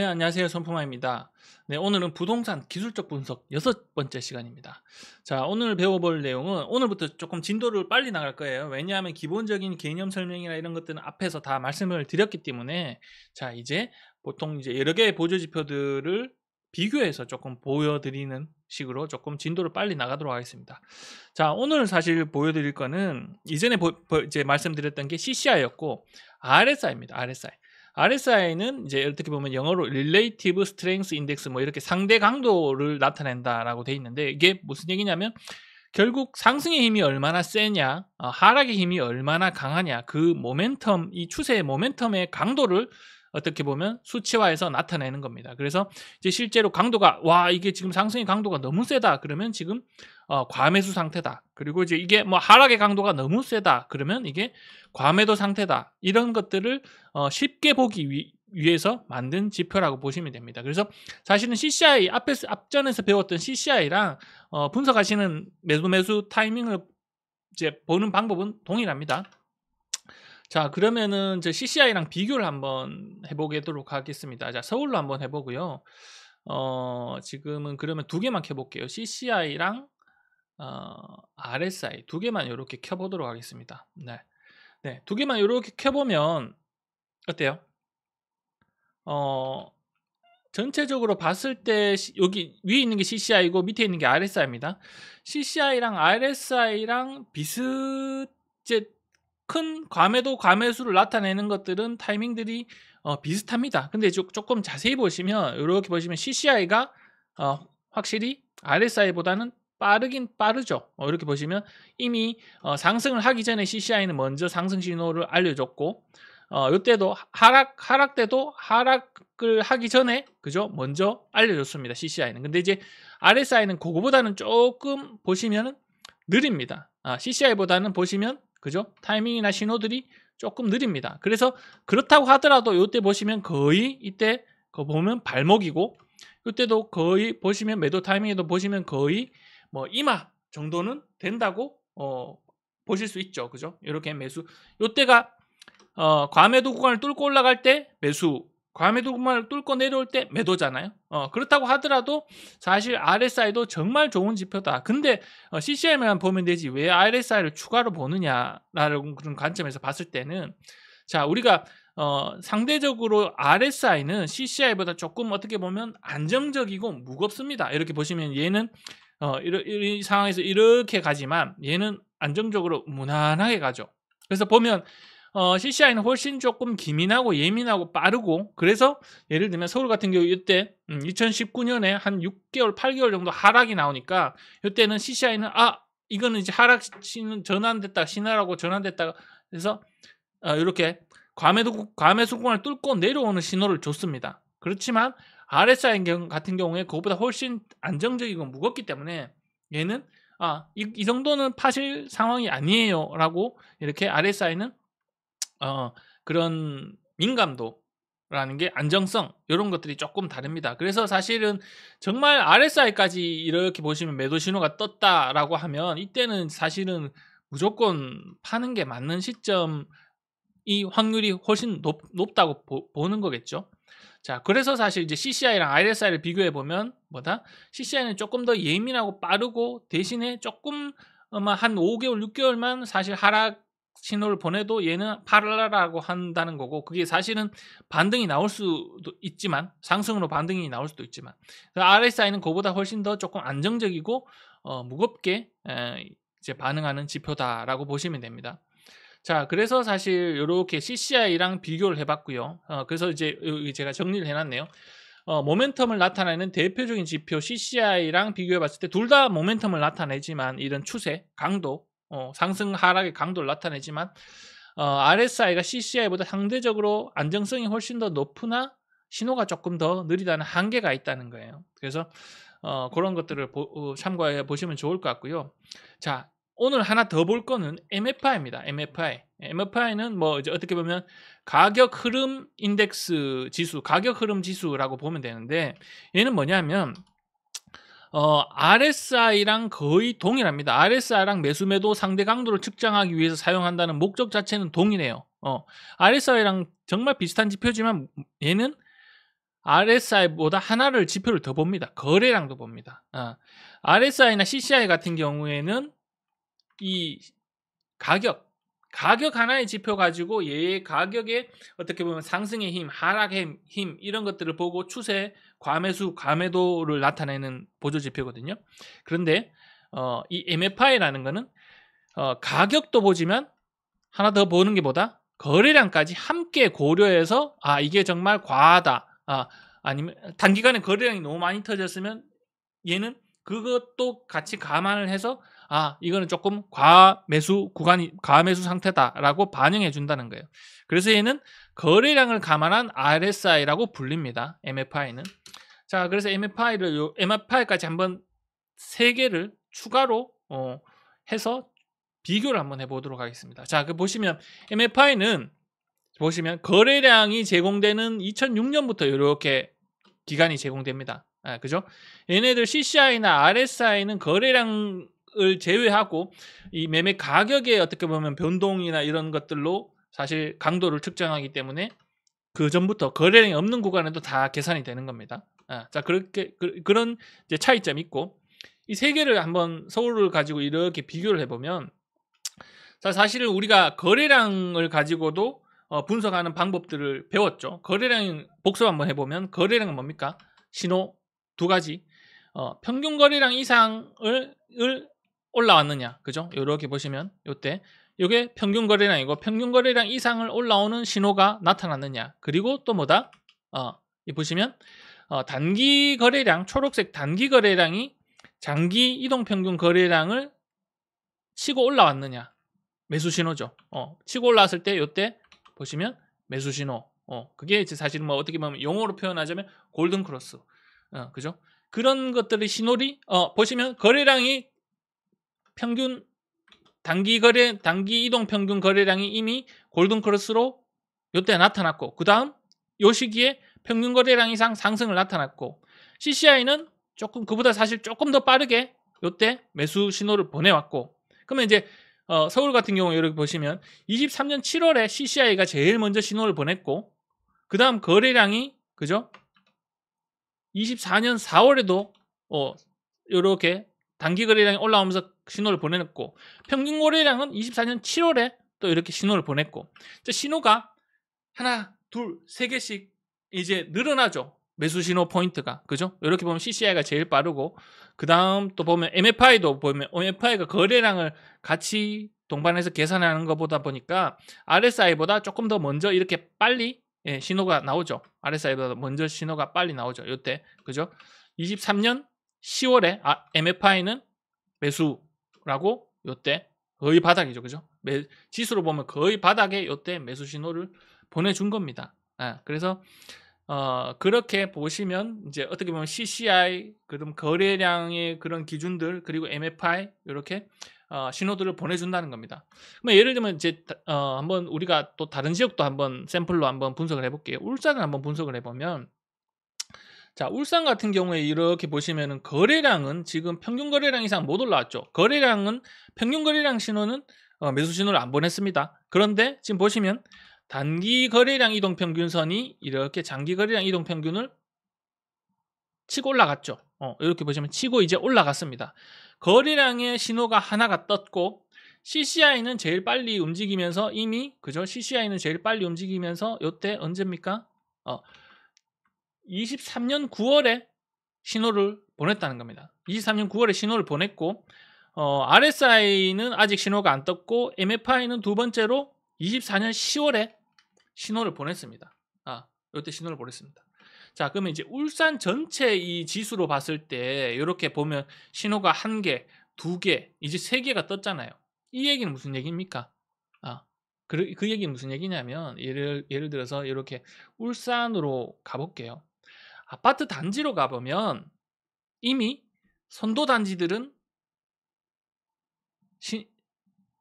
안녕하세요. 손품아입니다. 네, 오늘은 부동산 기술적 분석 6번째 시간입니다. 자, 오늘 배워볼 내용은 오늘부터 조금 진도를 빨리 나갈 거예요. 왜냐하면 기본적인 개념 설명이나 이런 것들은 앞에서 다 말씀을 드렸기 때문에 자, 이제 보통 이제 여러 개의 보조 지표들을 비교해서 조금 보여드리는 식으로 조금 진도를 빨리 나가도록 하겠습니다. 자, 오늘 사실 보여드릴 거는 이전에 이제 말씀드렸던 게 CCI였고 RSI입니다. RSI. RSI는 이제 어떻게 보면 영어로 Relative Strength Index 뭐 이렇게 상대 강도를 나타낸다라고 돼 있는데 이게 무슨 얘기냐면 결국 상승의 힘이 얼마나 세냐, 하락의 힘이 얼마나 강하냐, 그 모멘텀, 이 추세의 모멘텀의 강도를 어떻게 보면 수치화해서 나타내는 겁니다. 그래서 이제 실제로 강도가 이게 지금 상승의 강도가 너무 세다 그러면 지금 과매수 상태다. 그리고 이제 이게 뭐 하락의 강도가 너무 세다 그러면 이게 과매도 상태다. 이런 것들을 쉽게 보기 위해서 만든 지표라고 보시면 됩니다. 그래서 사실은 CCI 앞전에서 배웠던 CCI랑 분석하시는 매수 타이밍을 이제 보는 방법은 동일합니다. 자, 그러면은 저 CCI랑 비교를 한번 해보도록 하겠습니다. 자, 서울로 한번 해보고요. 지금은 그러면 두 개만 켜볼게요. CCI랑 RSI 두 개만 이렇게 켜보도록 하겠습니다. 네, 두 개만 이렇게 켜보면 어때요? 전체적으로 봤을 때 여기 위에 있는 게 CCI고 밑에 있는 게 RSI입니다. CCI랑 RSI랑 이제 큰 과매도 과매수를 나타내는 것들은 타이밍들이 비슷합니다. 근데 조금 자세히 보시면 이렇게 보시면 CCI가 확실히 RSI보다는 빠르긴 빠르죠. 이렇게 보시면 이미 상승을 하기 전에 CCI는 먼저 상승 신호를 알려줬고 이때도 하락 때도 하락을 하기 전에 그죠? 먼저 알려줬습니다. CCI는. 근데 이제 RSI는 그거보다는 조금 보시면은 느립니다. CCI보다는 보시면 그죠? 타이밍이나 신호들이 조금 느립니다. 그래서 그렇다고 하더라도 이때 보시면 거의 이때 그거 보면 발목이고 이때도 거의 보시면 매도 타이밍에도 보시면 거의 뭐 이마 정도는 된다고 보실 수 있죠. 그죠? 이렇게 매수. 이때가 과매도 구간을 뚫고 올라갈 때 매수, 과매도 구간을 뚫고 내려올 때 매도잖아요. 그렇다고 하더라도 사실 RSI도 정말 좋은 지표다. 근데 CCI만 보면 되지 왜 RSI를 추가로 보느냐라는 그런 관점에서 봤을 때는 자, 우리가 상대적으로 RSI는 CCI보다 조금 어떻게 보면 안정적이고 무겁습니다. 이렇게 보시면 얘는 이 상황에서 이렇게 가지만 얘는 안정적으로 무난하게 가죠. 그래서 보면 CCI는 훨씬 조금 기민하고 예민하고 빠르고 그래서 예를 들면 서울 같은 경우 이때 2019년에 한 6개월 8개월 정도 하락이 나오니까 이때는 CCI는 이거는 이제 하락 전환됐다 신호라고 전환됐다 그래서 이렇게 과매수 구간을 뚫고 내려오는 신호를 줬습니다. 그렇지만 RSI 같은 경우에 그것보다 훨씬 안정적이고 무겁기 때문에 얘는 이 정도는 파실 상황이 아니에요 라고 이렇게 RSI는 그런 민감도라는 게 안정성 이런 것들이 조금 다릅니다. 그래서 사실은 정말 RSI까지 이렇게 보시면 매도 신호가 떴다라고 하면 이때는 사실은 무조건 파는 게 맞는 시점이 확률이 훨씬 높다고 보는 거겠죠. 자, 그래서 사실 이제 CCI랑 RSI를 비교해 보면 CCI는 조금 더 예민하고 빠르고 대신에 조금 한 5개월, 6개월만 사실 하락 신호를 보내도 얘는 팔라라고 한다는 거고 그게 사실은 반등이 나올 수도 있지만 상승으로 반등이 나올 수도 있지만 RSI는 그보다 훨씬 더 조금 안정적이고 무겁게 이제 반응하는 지표다라고 보시면 됩니다. 자, 그래서 사실 이렇게 CCI랑 비교를 해봤고요. 그래서 이제 제가 정리를 해놨네요. 모멘텀을 나타내는 대표적인 지표 CCI랑 비교해봤을 때 둘 다 모멘텀을 나타내지만 이런 추세, 강도 상승 하락의 강도를 나타내지만 RSI가 CCI보다 상대적으로 안정성이 훨씬 더 높으나 신호가 조금 더 느리다는 한계가 있다는 거예요. 그래서 그런 것들을 참고해 보시면 좋을 것 같고요. 자, 오늘 하나 더 볼 거는 MFI입니다. MFI는 뭐 이제 어떻게 보면 가격 흐름 인덱스 지수, 가격 흐름 지수라고 보면 되는데 얘는 뭐냐면 RSI랑 거의 동일합니다. RSI랑 매수 매도 상대 강도를 측정하기 위해서 사용한다는 목적 자체는 동일해요. RSI랑 정말 비슷한 지표지만 얘는 RSI보다 하나를 지표를 더 봅니다. 거래량도 봅니다. RSI나 CCI 같은 경우에는 이 가격 하나의 지표 가지고 얘의 가격의 어떻게 보면 상승의 힘, 하락의 힘 이런 것들을 보고 추세, 과매수, 과매도를 나타내는 보조 지표거든요. 그런데 이 MFI라는 거는 가격도 보지만 하나 더 보는 게 뭐다? 거래량까지 함께 고려해서 이게 정말 과하다. 아니면 단기간에 거래량이 너무 많이 터졌으면 얘는 그것도 같이 감안을 해서 이거는 조금 과매수 상태다라고 반영해 준다는 거예요. 그래서 얘는 거래량을 감안한 RSI라고 불립니다. MFI는. 자, 그래서 MFI까지 한번 3개를 추가로 해서 비교를 한번 해보도록 하겠습니다. 자, 보시면 MFI는 보시면 거래량이 제공되는 2006년부터 이렇게 기간이 제공됩니다. 그죠? 얘네들 CCI나 RSI는 거래량을 제외하고 이 매매 가격의 어떻게 보면 변동이나 이런 것들로 사실 강도를 측정하기 때문에 그 전부터 거래량이 없는 구간에도 다 계산이 되는 겁니다. 자, 그런 이제 차이점이 있고 이 3개를 한번 서울을 가지고 이렇게 비교를 해보면 자, 사실은 우리가 거래량을 가지고도 분석하는 방법들을 배웠죠. 거래량 복습 한번 해보면 거래량은 뭡니까? 신호 2가지. 평균 거래량 이상을 올라왔느냐, 그죠? 이렇게 보시면 요때 이게 평균 거래량이고 평균 거래량 이상을 올라오는 신호가 나타났느냐. 그리고 또 뭐다? 이 보시면 단기 거래량, 초록색 단기 거래량이 장기 이동 평균 거래량을 치고 올라왔느냐. 매수 신호죠. 치고 올라왔을 때 요때 보시면 매수 신호. 그게 이제 사실 뭐 어떻게 보면 용어로 표현하자면 골든 크로스. 그죠? 그런 것들의 신호리 보시면 거래량이 평균 단기 이동 평균 거래량이 이미 골든 크로스로 요때 나타났고 그다음 요 시기에 평균 거래량 이상 상승을 나타났고 CCI는 그보다 사실 조금 더 빠르게 요때 매수 신호를 보내왔고 그러면 이제 서울 같은 경우 이렇게 보시면 23년 7월에 CCI가 제일 먼저 신호를 보냈고 그 다음 거래량이 그죠? 24년 4월에도 이렇게 단기 거래량이 올라오면서 신호를 보내냈고 평균 거래량은 24년 7월에 또 이렇게 신호를 보냈고 신호가 하나, 둘, 3개씩 이제 늘어나죠. 매수 신호 포인트가 그죠? 이렇게 보면 CCI가 제일 빠르고 그 다음 또 보면 MFI도 보면 MFI가 거래량을 같이 동반해서 계산하는 것보다 보니까 RSI보다 조금 더 먼저 이렇게 빨리 신호가 나오죠. RSI보다 먼저 신호가 빨리 나오죠. 이때 그죠? 23년 10월에 MFI는 매수라고 이때 거의 바닥이죠. 그죠? 지수로 보면 거의 바닥에 이때 매수 신호를 보내준 겁니다. 그래서 그렇게 보시면 이제 어떻게 보면 CCI 그럼 거래량의 그런 기준들 그리고 MFI 이렇게 신호들을 보내준다는 겁니다. 그러면 예를 들면 이제 한번 우리가 또 다른 지역도 한번 샘플로 한번 분석을 해볼게요. 울산을 한번 분석을 해보면 자 울산 같은 경우에 이렇게 보시면은 거래량은 지금 평균 거래량 이상 못 올라왔죠. 거래량은 평균 거래량 신호는 매수 신호를 안 보냈습니다. 그런데 지금 보시면 단기 거래량 이동평균선이 이렇게 장기 거래량 이동평균을 치고 올라갔죠. 이렇게 보시면 치고 이제 올라갔습니다. 거래량의 신호가 하나가 떴고 CCI는 제일 빨리 움직이면서 이미 그죠? CCI는 제일 빨리 움직이면서 이때 언제입니까? 23년 9월에 신호를 보냈다는 겁니다. 23년 9월에 신호를 보냈고 RSI는 아직 신호가 안 떴고 MFI는 두 번째로 24년 10월에 신호를 보냈습니다. 이때 신호를 보냈습니다. 자, 그러면 이제 울산 전체 이 지수로 봤을 때 이렇게 보면 신호가 1개, 2개, 이제 3개가 떴잖아요. 이 얘기는 무슨 얘기입니까? 그 얘기는 무슨 얘기냐면 예를 들어서 이렇게 울산으로 가볼게요. 아파트 단지로 가보면 이미 선도 단지들은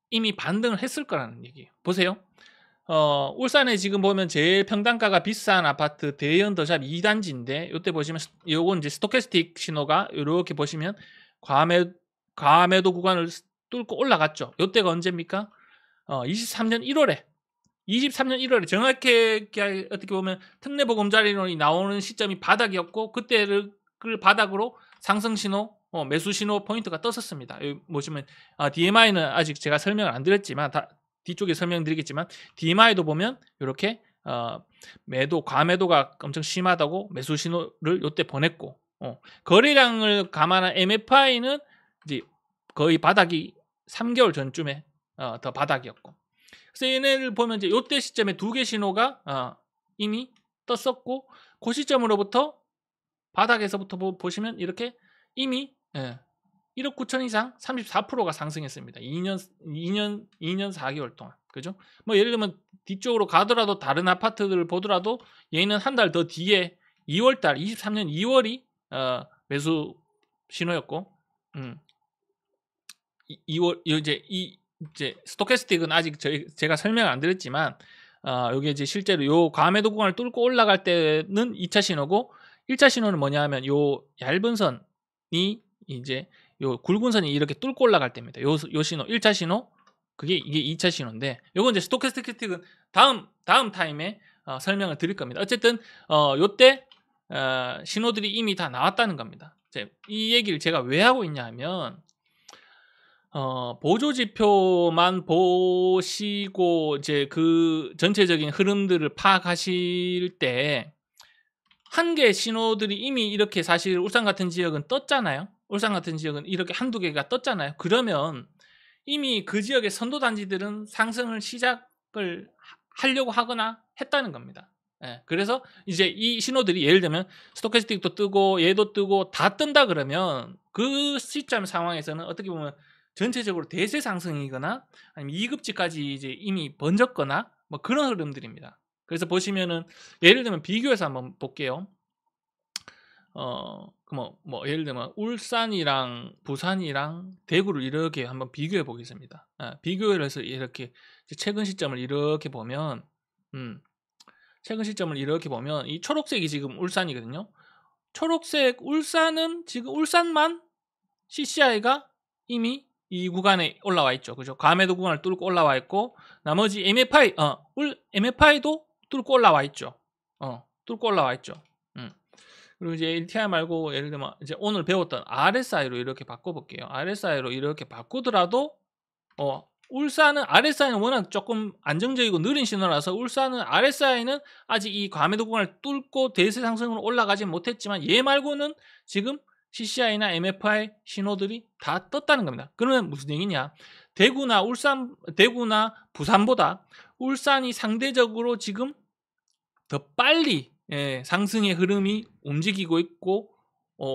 이미 반등을 했을 거라는 얘기예요. 보세요. 울산에 지금 보면 제일 평당가가 비싼 아파트 대연 더샵 2단지인데 이때 보시면 요건 이제 스토캐스틱 신호가 이렇게 보시면 과매도 구간을 뚫고 올라갔죠. 이때가 언제입니까? 23년 1월에 23년 1월에 정확히 어떻게 보면 특례보금자리론이 나오는 시점이 바닥이었고 그때를 바닥으로 상승 신호, 매수 신호 포인트가 떴었습니다. 여기 보시면 DMI는 아직 제가 설명을 안 드렸지만 뒤쪽에 설명드리겠지만 DMI도 보면 이렇게 과매도가 엄청 심하다고 매수 신호를 이때 보냈고 거래량을 감안한 MFI는 이제 거의 바닥이 3개월 전쯤에 더 바닥이었고 그래서 얘네를 보면 이제 이때 시점에 2개 신호가 이미 떴었고 그 시점으로부터 바닥에서부터 보시면 이렇게 이미 1억 9천 이상 34%가 상승했습니다. 2년 4개월 동안. 그죠? 뭐 예를 들면 뒤쪽으로 가더라도 다른 아파트들을 보더라도 얘는 한 달 더 뒤에 2월 달 23년 2월이 매수 신호였고 2월 이제 스토캐스틱은 아직 제가 설명 안 드렸지만 요게 이제 실제로 요 과매도 구간을 뚫고 올라갈 때는 2차 신호고 1차 신호는 뭐냐면 요 얇은 선이 이제 요 굵은 선이 이렇게 뚫고 올라갈 때입니다. 요 신호 1차 신호 이게 2차 신호인데 요건 이제 스토캐스틱은 다음 타임에 설명을 드릴 겁니다. 어쨌든 요때 신호들이 이미 다 나왔다는 겁니다. 이 얘기를 제가 왜 하고 있냐 하면 보조지표만 보시고 이제 그 전체적인 흐름들을 파악하실 때 한 개의 신호들이 이미 이렇게 사실 울산 같은 지역은 떴잖아요. 울산 같은 지역은 이렇게 한두 개가 떴잖아요. 그러면 이미 그 지역의 선도단지들은 상승을 시작을 하려고 하거나 했다는 겁니다. 그래서 이제 이 신호들이 예를 들면 스토캐스틱도 뜨고 얘도 뜨고 다 뜬다 그러면 그 시점 상황에서는 어떻게 보면 전체적으로 대세 상승이거나 아니면 2급지까지 이제 이미 번졌거나 뭐 그런 흐름들입니다. 그래서 보시면은 예를 들면 비교해서 한번 볼게요. 예를 들면 울산이랑 부산이랑 대구를 이렇게 한번 비교해 보겠습니다. 비교를 해서 이렇게 최근 시점을 이렇게 보면 이 초록색이 지금 울산이거든요. 초록색 울산은 지금 울산만 CCI가 이미 이 구간에 올라와 있죠. 그죠? 과매도 구간을 뚫고 올라와 있고 나머지 MFI도 뚫고 올라와 있죠. 뚫고 올라와 있죠. 그리고 이제 LTI 말고 예를 들면 이제 오늘 배웠던 RSI로 이렇게 바꿔볼게요. RSI로 이렇게 바꾸더라도 울산은 RSI는 워낙 조금 안정적이고 느린 신호라서 울산은 RSI는 아직 이 과매도 구간을 뚫고 대세 상승으로 올라가지 못했지만 얘 말고는 지금 CCI나 MFI 신호들이 다 떴다는 겁니다. 그러면 무슨 얘기냐? 대구나 부산보다 울산이 상대적으로 지금 더 빨리 상승의 흐름이 움직이고 있고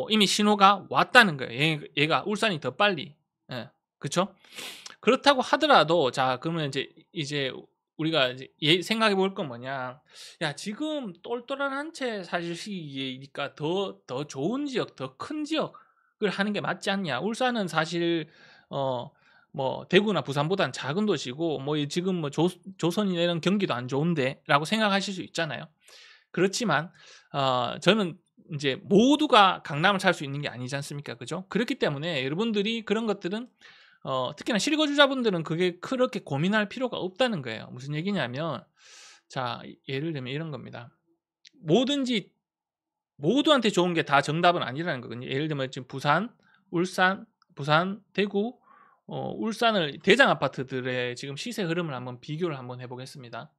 이미 신호가 왔다는 거예요. 얘가 울산이 더 빨리. 그렇죠? 그렇다고 하더라도 자 그러면 이제 우리가 이제 생각해 볼 건 뭐냐? 야 지금 똘똘한 한 채 사실 시기니까 더 좋은 지역, 더 큰 지역을 하는 게 맞지 않냐? 울산은 사실 뭐 대구나 부산보다는 작은 도시고 뭐 지금 뭐 조선이나 이런 경기도 안 좋은데라고 생각하실 수 있잖아요. 그렇지만 저는 이제 모두가 강남을 살 수 있는 게 아니지 않습니까? 그죠? 그렇기 때문에 여러분들이 그런 것들은 특히나 실거주자분들은 그게 그렇게 고민할 필요가 없다는 거예요. 무슨 얘기냐면 자 예를 들면 이런 겁니다. 뭐든지 모두한테 좋은 게 다 정답은 아니라는 거거든요. 예를 들면 지금 부산, 대구, 울산을 대장 아파트들의 지금 시세 흐름을 한번 비교를 한번 해보겠습니다.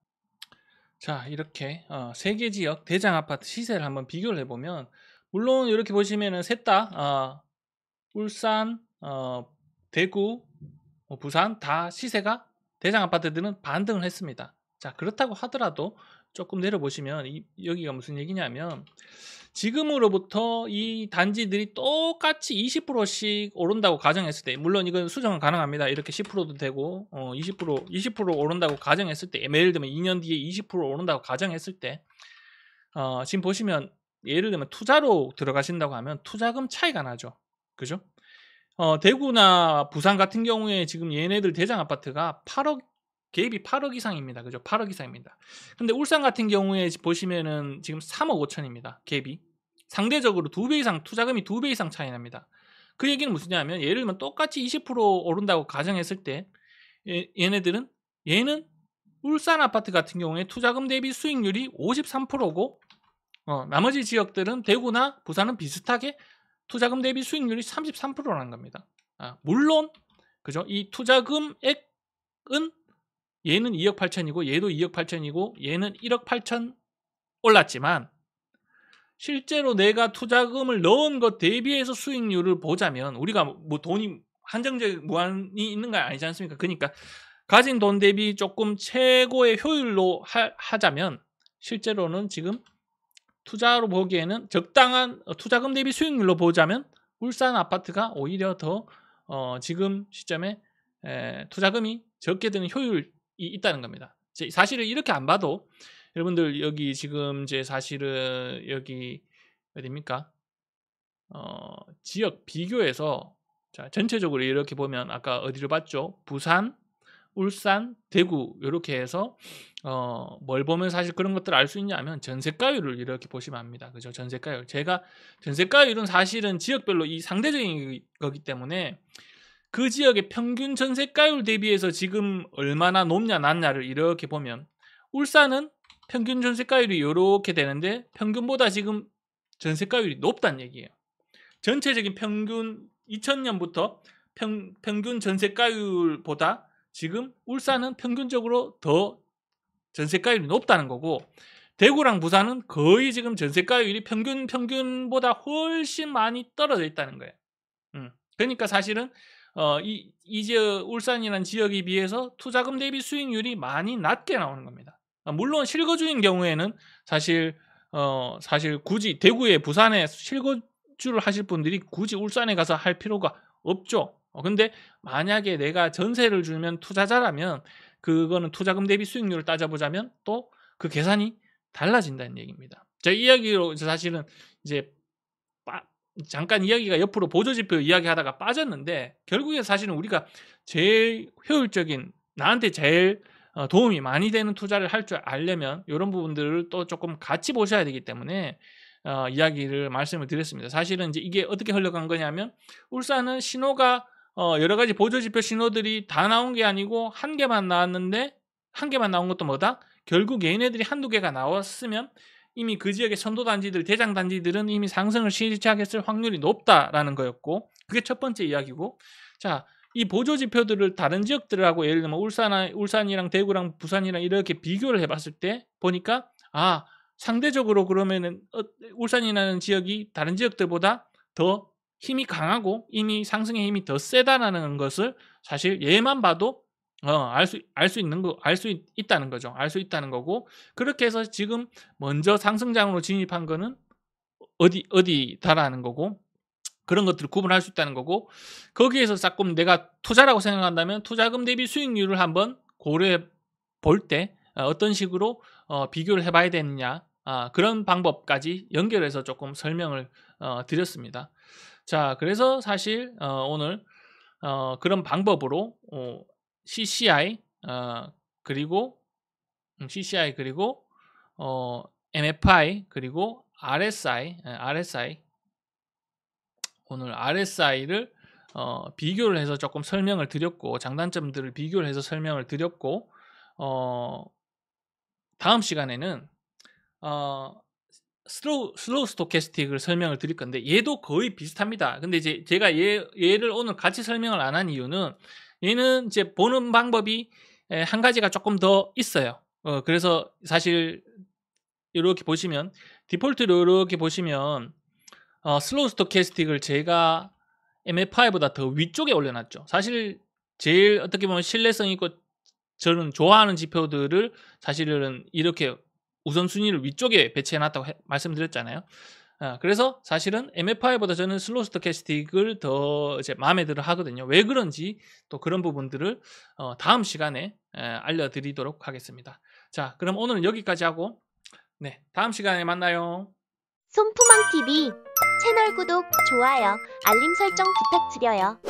자 이렇게 세 개 지역 대장 아파트 시세를 한번 비교를 해보면 물론 이렇게 보시면은 셋 다 울산, 대구, 부산 다 시세가 대장 아파트들은 반등을 했습니다. 자 그렇다고 하더라도 조금 내려보시면 여기가 무슨 얘기냐면 지금으로부터 이 단지들이 똑같이 20%씩 오른다고 가정했을 때 물론 이건 수정은 가능합니다. 이렇게 10%도 되고 20% 오른다고 가정했을 때 예를 들면 2년 뒤에 20% 오른다고 가정했을 때 지금 보시면 예를 들면 투자로 들어가신다고 하면 투자금 차이가 나죠. 그죠? 대구나 부산 같은 경우에 지금 얘네들 대장 아파트가 8억 갭이 8억 이상입니다. 그죠? 8억 이상입니다. 근데 울산 같은 경우에 보시면은 지금 3억 5천입니다. 갭이. 상대적으로 2배 이상 투자금이 2배 이상 차이 납니다. 그 얘기는 무슨냐면 예를 들면 똑같이 20% 오른다고 가정했을 때 얘는 울산 아파트 같은 경우에 투자금 대비 수익률이 53%고 나머지 지역들은 대구나 부산은 비슷하게 투자금 대비 수익률이 33%라는 겁니다. 물론 그죠? 이 투자금액은 얘는 2억 8천이고 얘도 2억 8천이고 얘는 1억 8천 올랐지만 실제로 내가 투자금을 넣은 것 대비해서 수익률을 보자면 우리가 뭐 돈이 한정적 무한이 있는 건 아니지 않습니까? 그러니까 가진 돈 대비 조금 최고의 효율로 하자면 실제로는 지금 투자로 보기에는 적당한 투자금 대비 수익률로 보자면 울산 아파트가 오히려 더 지금 시점에 투자금이 적게 드는 효율이 있다는 겁니다. 사실은 이렇게 안 봐도 여러분들 여기 지금 이제 사실은 여기 어디입니까? 지역 비교해서 자, 전체적으로 이렇게 보면 아까 어디를 봤죠? 부산, 울산, 대구 이렇게 해서 뭘 보면 사실 그런 것들을 알 수 있냐면 전세가율을 이렇게 보시면 압니다. 그죠? 전세가율. 제가 전세가율은 사실은 지역별로 이 상대적인 거기 때문에 그 지역의 평균 전세가율 대비해서 지금 얼마나 높냐 낮냐를 이렇게 보면 울산은 평균 전세가율이 이렇게 되는데 평균보다 지금 전세가율이 높다는 얘기예요. 전체적인 평균 2000년부터 평균 전세가율보다 지금 울산은 평균적으로 더 전세가율이 높다는 거고 대구랑 부산은 거의 지금 전세가율이 평균보다 훨씬 많이 떨어져 있다는 거예요. 그러니까 사실은 이 지역 울산이라는 지역에 비해서 투자금 대비 수익률이 많이 낮게 나오는 겁니다. 물론 실거주인 경우에는 사실 굳이 대구에 부산에 실거주를 하실 분들이 굳이 울산에 가서 할 필요가 없죠. 근데 만약에 내가 전세를 주면 투자자라면 그거는 투자금 대비 수익률을 따져보자면 또 그 계산이 달라진다는 얘기입니다. 제 이야기로 사실은 이제 잠깐 이야기가 옆으로 보조지표 이야기하다가 빠졌는데 결국에 사실은 우리가 제일 효율적인 나한테 제일 도움이 많이 되는 투자를 할 줄 알려면 이런 부분들을 또 조금 같이 보셔야 되기 때문에 이야기를 말씀을 드렸습니다. 사실은 이제 이게 어떻게 흘러간 거냐면 울산은 신호가 여러 가지 보조지표 신호들이 다 나온 게 아니고 한 개만 나왔는데 한 개만 나온 것도 뭐다? 결국 얘네들이 한두 개가 나왔으면 이미 그 지역의 선도단지들, 대장단지들은 이미 상승을 시작했을 확률이 높다라는 거였고 그게 첫 번째 이야기고 자, 이 보조지표들을 다른 지역들하고 예를 들면 울산이랑 대구랑 부산이랑 이렇게 비교를 해봤을 때 보니까 상대적으로 그러면은 울산이라는 지역이 다른 지역들보다 더 힘이 강하고 이미 상승의 힘이 더 세다라는 것을 사실 얘만 봐도 알 수 있다는 거죠. 알 수 있다는 거고 그렇게 해서 지금 먼저 상승장으로 진입한 거는 어디다라는 거고 그런 것들을 구분할 수 있다는 거고 거기에서 조금 내가 투자라고 생각한다면 투자금 대비 수익률을 한번 고려해 볼 때 어떤 식으로 비교를 해봐야 되느냐 그런 방법까지 연결해서 조금 설명을 드렸습니다. 자, 그래서 사실 오늘 그런 방법으로 CCI 그리고 MFI 그리고 RSI 오늘 RSI를 비교를 해서 조금 설명을 드렸고 장단점들을 비교를 해서 설명을 드렸고 다음 시간에는 슬로우 스토캐스틱을 설명을 드릴 건데 얘도 거의 비슷합니다. 근데 이제 제가 얘를 오늘 같이 설명을 안 한 이유는 얘는 이제 보는 방법이 한 가지가 조금 더 있어요. 그래서 사실 이렇게 보시면 디폴트로 이렇게 보시면 슬로우 스토캐스틱을 제가 MFI보다 더 위쪽에 올려놨죠. 사실 제일 어떻게 보면 신뢰성 있고 저는 좋아하는 지표들을 사실은 이렇게 우선순위를 위쪽에 배치해놨다고 말씀드렸잖아요. 그래서 사실은 MFI보다 저는 슬로우 스토캐스틱을 더 이제 마음에 들어 하거든요. 왜 그런지 또 그런 부분들을 다음 시간에 알려드리도록 하겠습니다. 자, 그럼 오늘은 여기까지 하고 네, 다음 시간에 만나요. 손푸망TV 채널 구독, 좋아요, 알림 설정 부탁드려요.